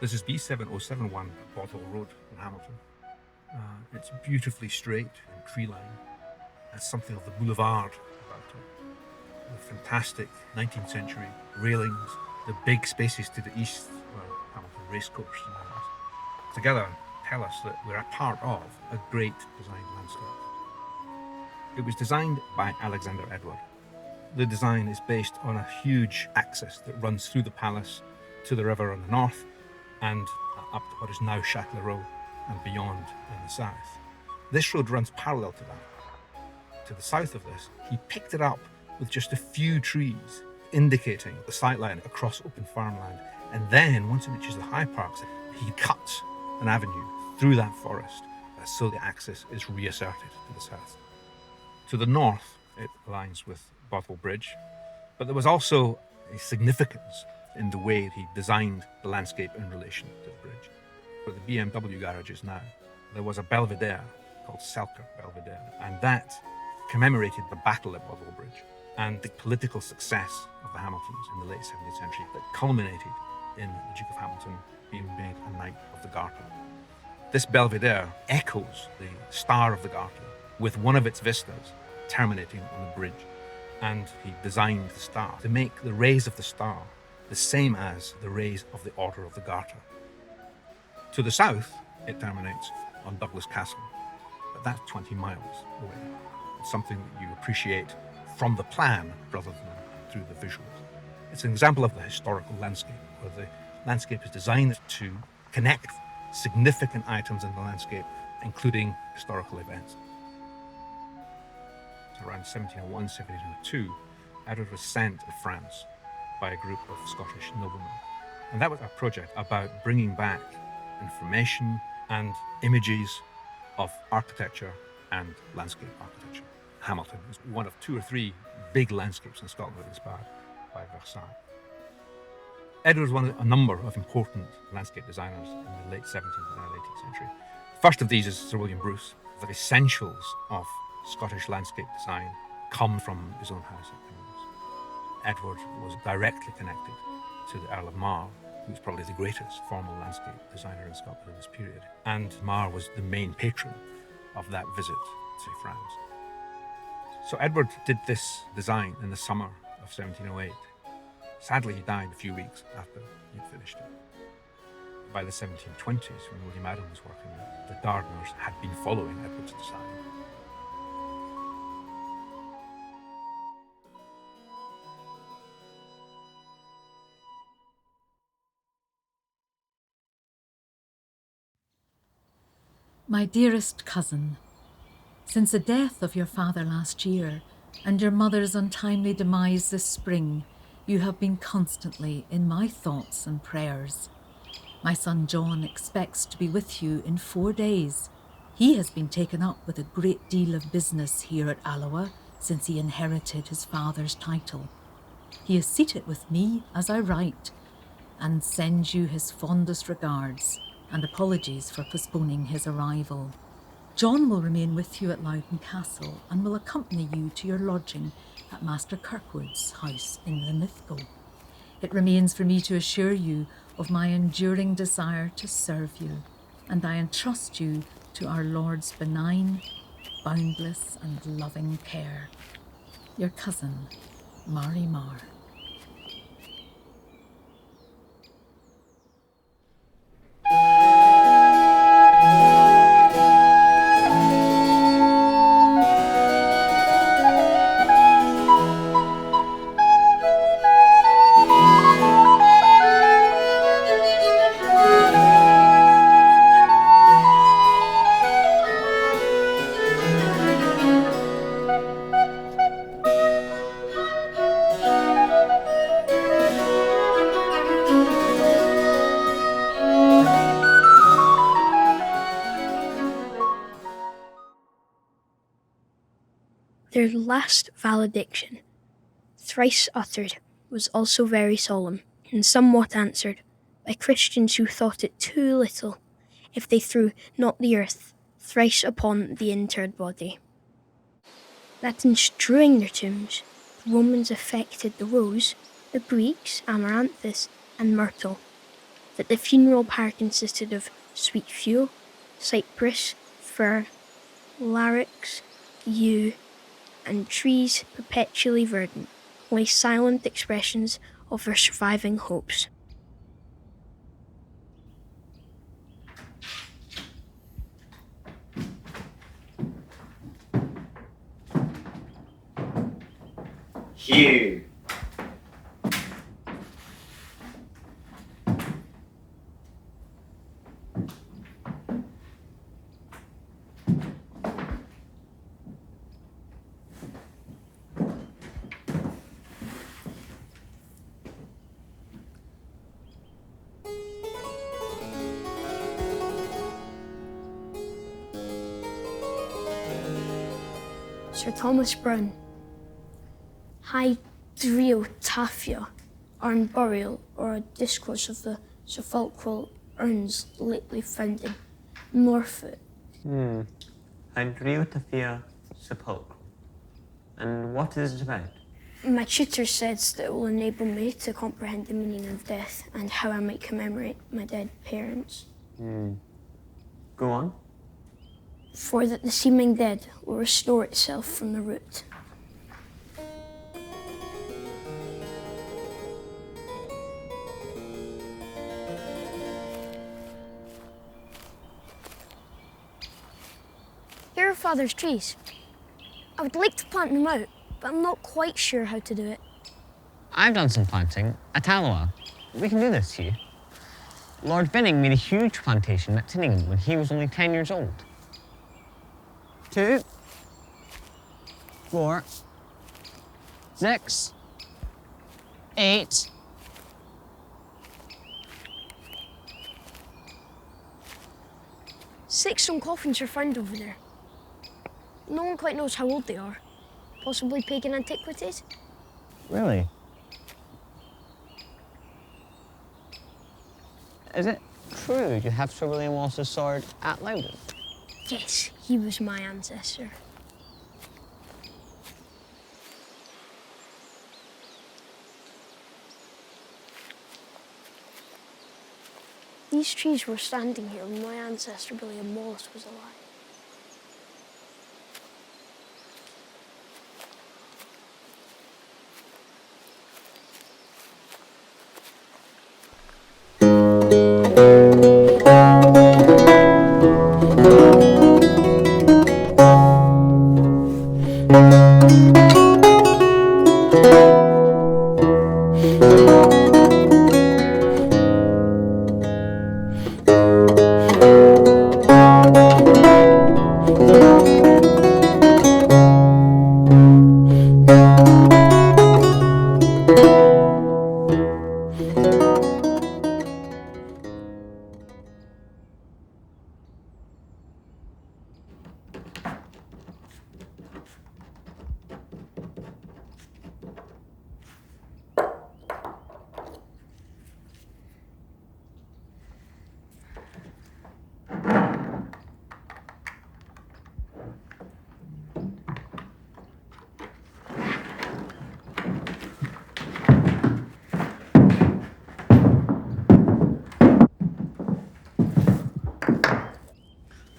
This is B7071 at Bothwell Road in Hamilton. It's beautifully straight and tree-lined. It has something of the boulevard about it, with fantastic 19th century railings, the big spaces to the east where Hamilton Racecourse is. Together tell us that we're a part of a great designed landscape. It was designed by Alexander Edward. The design is based on a huge axis that runs through the palace to the river on the north and up to what is now Châtelet Road and beyond in the south. This road runs parallel to that. To the south of this, he picked it up with just a few trees, indicating the sightline across open farmland. And then, once it reaches the high parks, he cuts an avenue through that forest, so the axis is reasserted to the south. To the north, it aligns with Bothwell Bridge, but there was also a significance in the way he designed the landscape in relation to the bridge. Where the BMW garage is now, there was a belvedere called Selkirk Belvedere, and that commemorated the battle at Bothwell Bridge and the political success of the Hamiltons in the late 17th century that culminated in the Duke of Hamilton being made a Knight of the Garter. This belvedere echoes the Star of the Garter, with one of its vistas terminating on the bridge. And he designed the star to make the rays of the star the same as the rays of the Order of the Garter. To the south, it terminates on Douglas Castle, but that's 20 miles away. It's something that you appreciate from the plan rather than through the visuals. It's an example of the historical landscape, where the landscape is designed to connect significant items in the landscape, including historical events. Around 1701, 1702, Edward was sent to France by a group of Scottish noblemen. And that was a project about bringing back information and images of architecture and landscape architecture. Hamilton is one of 2 or 3 big landscapes in Scotland that are inspired by Versailles. Edward was one of a number of important landscape designers in the late 17th and early 18th century. The first of these is Sir William Bruce. The essentials of Scottish landscape design come from his own house at Penrose. Edward was directly connected to the Earl of Mar, who was probably the greatest formal landscape designer in Scotland in this period. And Mar was the main patron of that visit to France. So Edward did this design in the summer of 1708. Sadly, he died a few weeks after he'd finished it. By the 1720s, when William Adam was working there, the gardeners had been following Edward's design. My dearest cousin, since the death of your father last year and your mother's untimely demise this spring, you have been constantly in my thoughts and prayers. My son John expects to be with you in 4 days. He has been taken up with a great deal of business here at Alloa since he inherited his father's title. He is seated with me as I write and sends you his fondest regards and apologies for postponing his arrival. John will remain with you at Loudon Castle and will accompany you to your lodging at Master Kirkwood's house in Linlithgow. It remains for me to assure you of my enduring desire to serve you, and I entrust you to our Lord's benign, boundless and loving care. Your cousin, Mary Marr. Their last valediction, thrice uttered, was also very solemn, and somewhat answered, by Christians who thought it too little, if they threw not the earth thrice upon the interred body. That in strewing their tombs, the Romans affected the rose, the Greeks amaranthus and myrtle, that the funeral pyre consisted of sweet fuel, cypress, fir, larix, yew, and trees perpetually verdant, lay silent expressions of their surviving hopes. Hugh. Sir Thomas Browne. Hydriotaphia, urn burial, or a discourse of the sepulchral urns lately found in Norfolk. Hydriotaphia sepulchral. And what is it about? My tutor says that it will enable me to comprehend the meaning of death and how I might commemorate my dead parents. Go on. For that the seeming dead will restore itself from the root. Here are Father's trees. I would like to plant them out, but I'm not quite sure how to do it. I've done some planting at Alloa. We can do this, Hugh. Lord Binning made a huge plantation at Tinningham when he was only 10 years old. 2, 4, 6, 8. Six stone coffins are found over there. No one quite knows how old they are. Possibly pagan antiquities? Really? Is it true you have Sir William Wallace's sword at Loudon? Yes, he was my ancestor. These trees were standing here when my ancestor William Wallace was alive.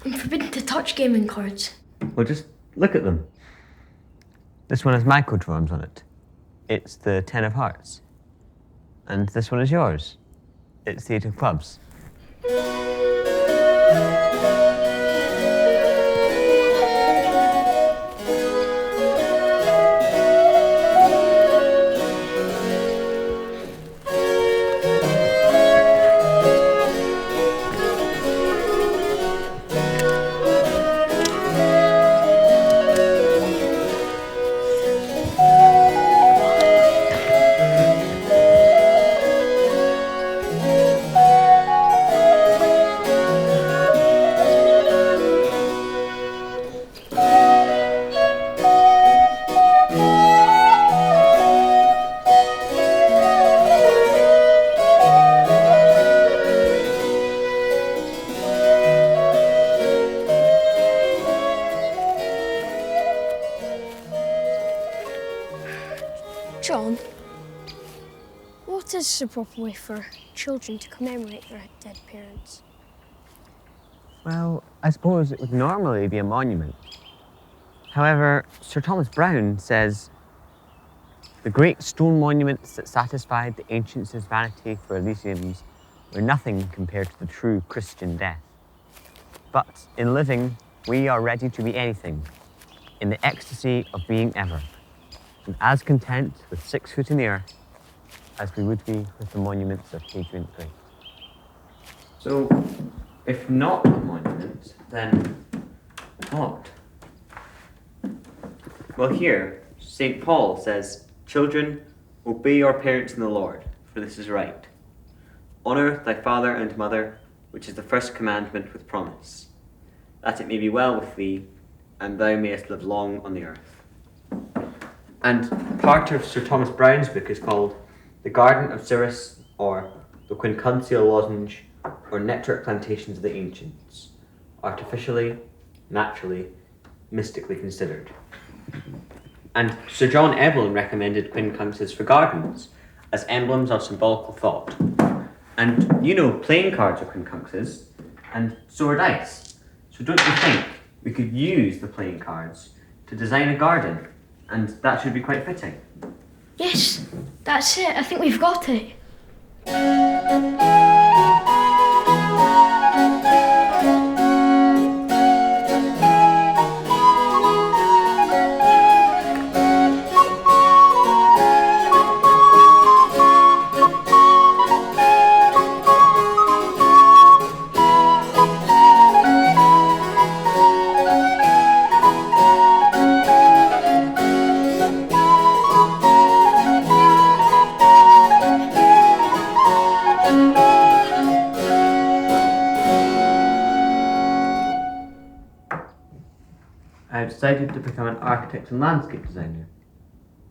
I'm forbidden to touch gaming cards. Well, just look at them. This one has my coat of arms on it. It's the 10 of hearts. And this one is yours. It's the 8 of clubs. What is the proper way for children to commemorate their dead parents? Well, I suppose it would normally be a monument. However, Sir Thomas Browne says the great stone monuments that satisfied the ancients' vanity for Elysiums were nothing compared to the true Christian death. But in living, we are ready to be anything, in the ecstasy of being ever, and as content with 6 foot in the earth as we would be with the monuments of Hadrian the Great. So, if not a monument, then what? Well, here, St. Paul says, "Children, obey your parents in the Lord, for this is right. Honour thy father and mother, which is the first commandment with promise, that it may be well with thee, and thou mayest live long on the earth." And part of Sir Thomas Browne's book is called The Garden of Cyrus, or The Quincuntial Lozenge, or Network Plantations of the Ancients, artificially, naturally, mystically considered. And Sir John Evelyn recommended quincunxes for gardens as emblems of symbolical thought. And you know, playing cards are quincunxes, and so are dice. So don't you think we could use the playing cards to design a garden? And that should be quite fitting. Yes, that's it. I think we've got it. I've decided to become an architect and landscape designer.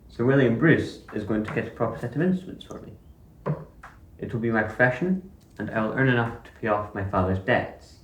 So William Bruce is going to get a proper set of instruments for me. It will be my profession, and I will earn enough to pay off my father's debts.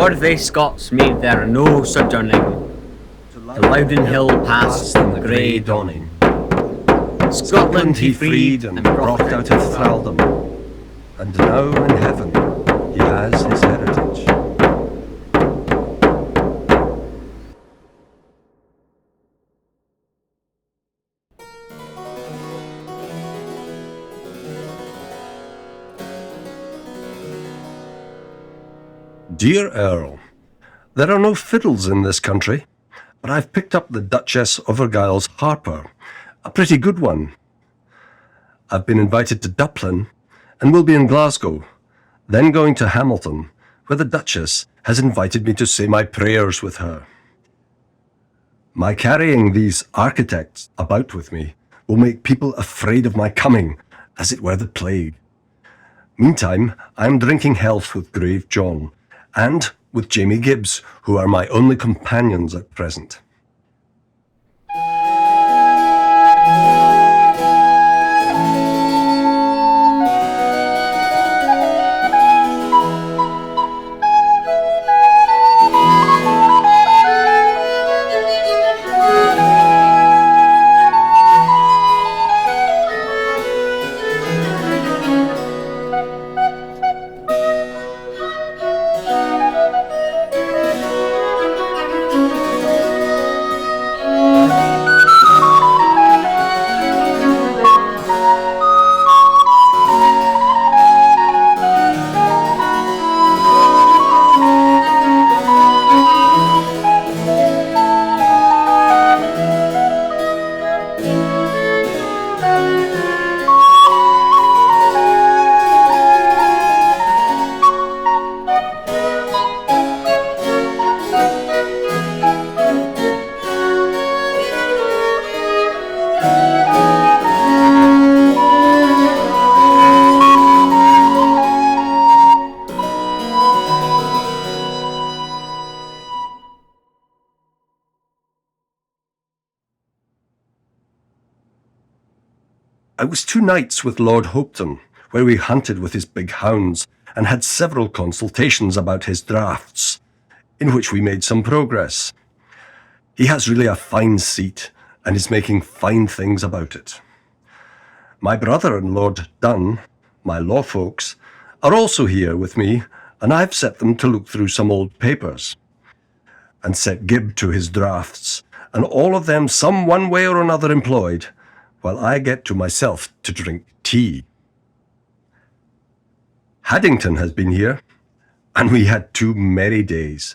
Lord they Scots made there no sojourning, to Loudon Hill passed in the grey dawning. Scotland he freed and brought out of thraldom, and now in heaven he has his heritage. Dear Earl, there are no fiddles in this country, but I've picked up the Duchess of Argyll's harper, a pretty good one. I've been invited to Dublin and will be in Glasgow, then going to Hamilton, where the Duchess has invited me to say my prayers with her. My carrying these architects about with me will make people afraid of my coming, as it were the plague. Meantime, I am drinking health with Grave John, and with Jamie Gibbs, who are my only companions at present. I was 2 nights with Lord Hopetoun, where we hunted with his big hounds and had several consultations about his drafts, in which we made some progress. He has really a fine seat and is making fine things about it. My brother and Lord Dunn, my law folks, are also here with me, and I've set them to look through some old papers and set Gibb to his drafts, and all of them some one way or another employed, while I get to myself to drink tea. Haddington has been here, and we had 2 merry days.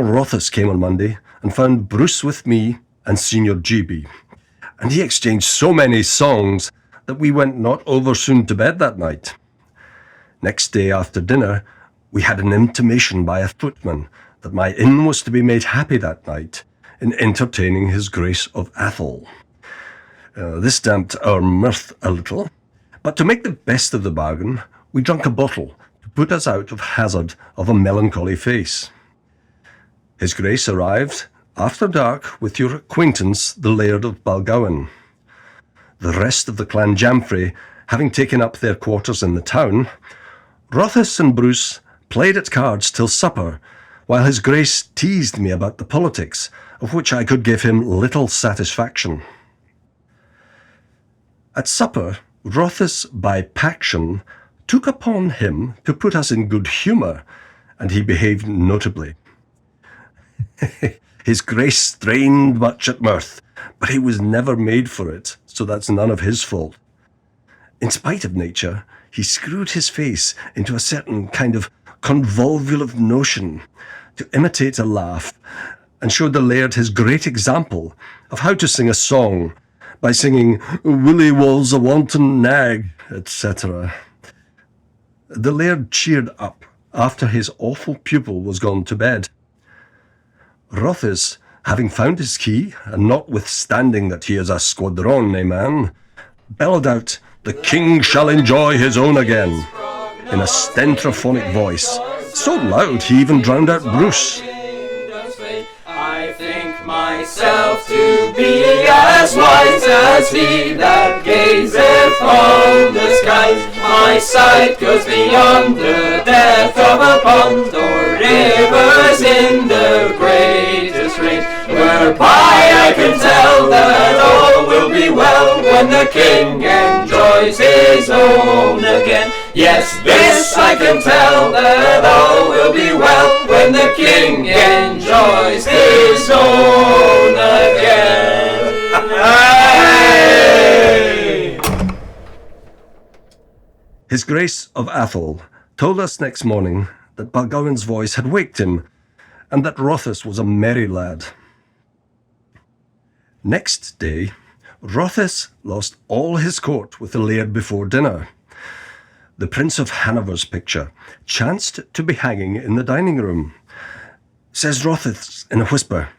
Rothus came on Monday and found Bruce with me and Senior GB, and he exchanged so many songs that we went not over soon to bed that night. Next day after dinner, we had an intimation by a footman that my inn was to be made happy that night in entertaining His Grace of Athol. This damped our mirth a little, but to make the best of the bargain, we drank a bottle to put us out of hazard of a melancholy face. His Grace arrived after dark with your acquaintance, the Laird of Balgowan. The rest of the Clan Jamfrey having taken up their quarters in the town, Rothus and Bruce played at cards till supper, while His Grace teased me about the politics, of which I could give him little satisfaction. At supper, Rothus by paction took upon him to put us in good humour, and he behaved notably. His Grace strained much at mirth, but he was never made for it, so that's none of his fault. In spite of nature, he screwed his face into a certain kind of convolvulative notion to imitate a laugh, and showed the Laird his great example of how to sing a song by singing "Willie was a wanton nag," etc. The Laird cheered up after his awful pupil was gone to bed. Rothus, having found his key, and notwithstanding that he is a squadrone man, bellowed out, "The king shall enjoy his own again," in a stentrophonic voice, so loud he even drowned out Bruce. I think myself to be as wise as he that gazeth on the skies. My sight goes beyond the depth of a pond, or rivers in the greatest rain, whereby I can tell that all will be well when the king enjoys his own again. Yes, this I can tell, that all will be well when the king enjoys his own again. Hey! His Grace of Athol told us next morning that Balgowan's voice had waked him, and that Rothus was a merry lad. Next day, Rothus lost all his court with the Laird before dinner. The Prince of Hanover's picture chanced to be hanging in the dining room. Says Rothus in a whisper,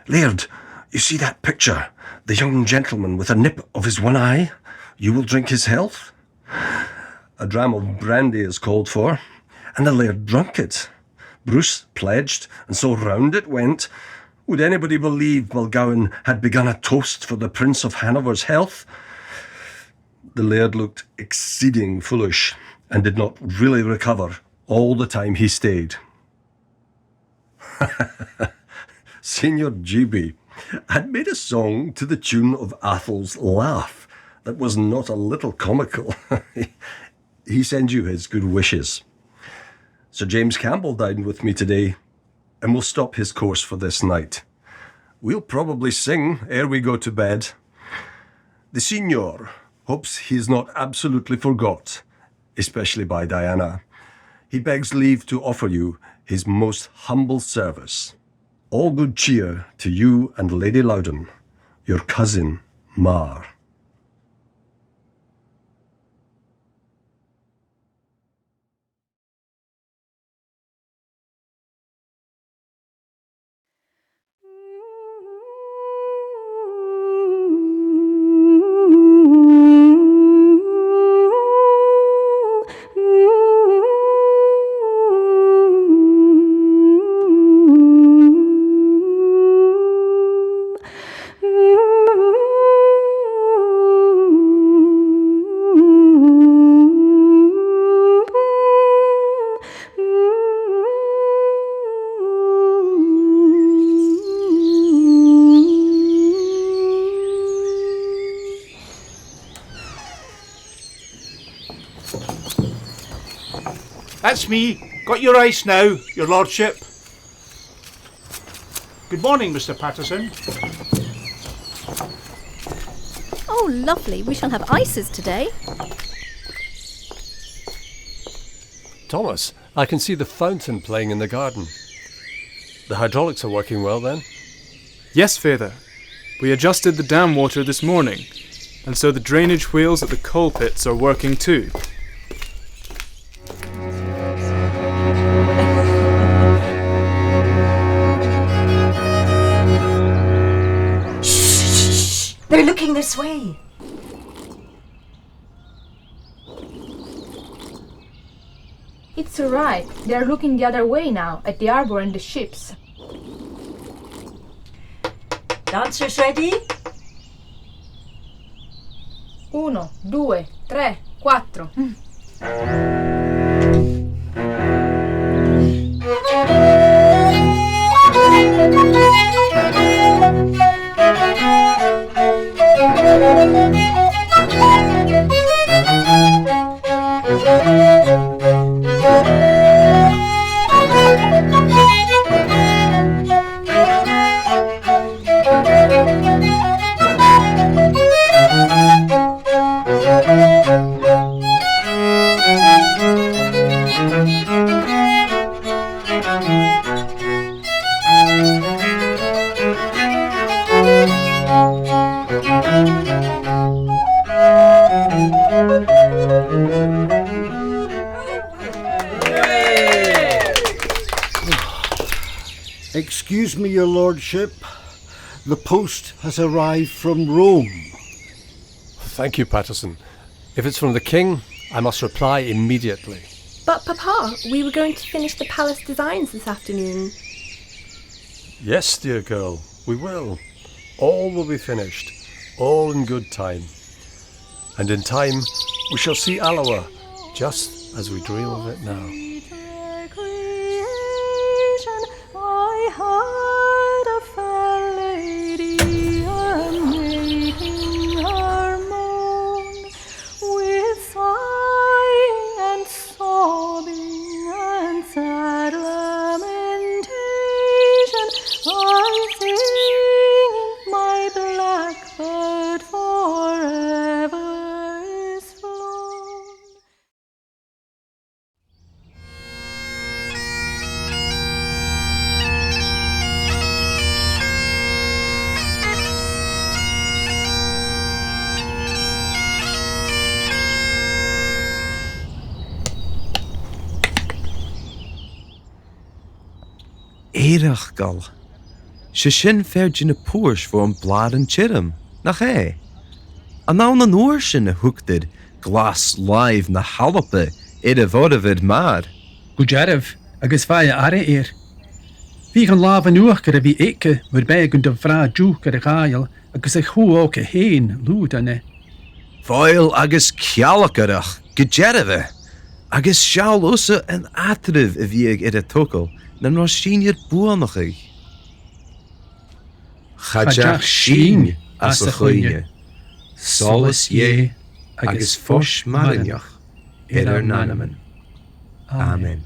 "Laird, you see that picture? The young gentleman with a nip of his one eye? You will drink his health?" A dram of brandy is called for, and the Laird drunk it. Bruce pledged, and so round it went. Would anybody believe Balgowan had begun a toast for the Prince of Hanover's health? The Laird looked exceeding foolish, and did not really recover all the time he stayed. Senior GB had made a song to the tune of Athol's laugh that was not a little comical. He sends you his good wishes. Sir James Campbell dined with me today, and will stop his course for this night. We'll probably sing ere we go to bed. The Senior hopes he is not absolutely forgot, especially by Diana. He begs leave to offer you his most humble service. All good cheer to you and Lady Loudon, your cousin, Mar. That's me. Got your ice now, your lordship. Good morning, Mr. Patterson. Oh, lovely. We shall have ices today. Thomas, I can see the fountain playing in the garden. The hydraulics are working well then? Yes, Father. We adjusted the dam water this morning, and so the drainage wheels at the coal pits are working too. Shh! They're looking this way. It's alright. They're looking the other way now, at the arbor and the ships. Dancers ready? 1, 2, 3, 4. Excuse me, your lordship. The post has arrived from Rome. Thank you, Patterson. If it's from the king, I must reply immediately. But Papa, we were going to finish the palace designs this afternoon. Yes, dear girl, we will. All will be finished, all in good time. And in time, we shall see Alloa, just as we dream of it now. Éireach gal. Se sin féidir na puairs fu an blad an tírim, nach é. An ná na nuair sin a thugtid glas live na halappe a bhódavid mar. Go dearmh agus bhaid ara éir. Bhí an láb an nuach gur a bhí éice mar bé gon do bhrá dú gur a gáil agus a chuó a héin lúd anna. Fáil agus cealacarach go dearmh agus seall usa an atribh a bhíag ar a tócail na nó síniad buanachig. Chadeach sin as a chuine, solas dhé agus fós marineach ar nanaman. Amen.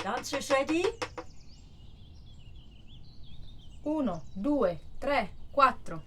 Dancers ready? 1, 2, 3, 4.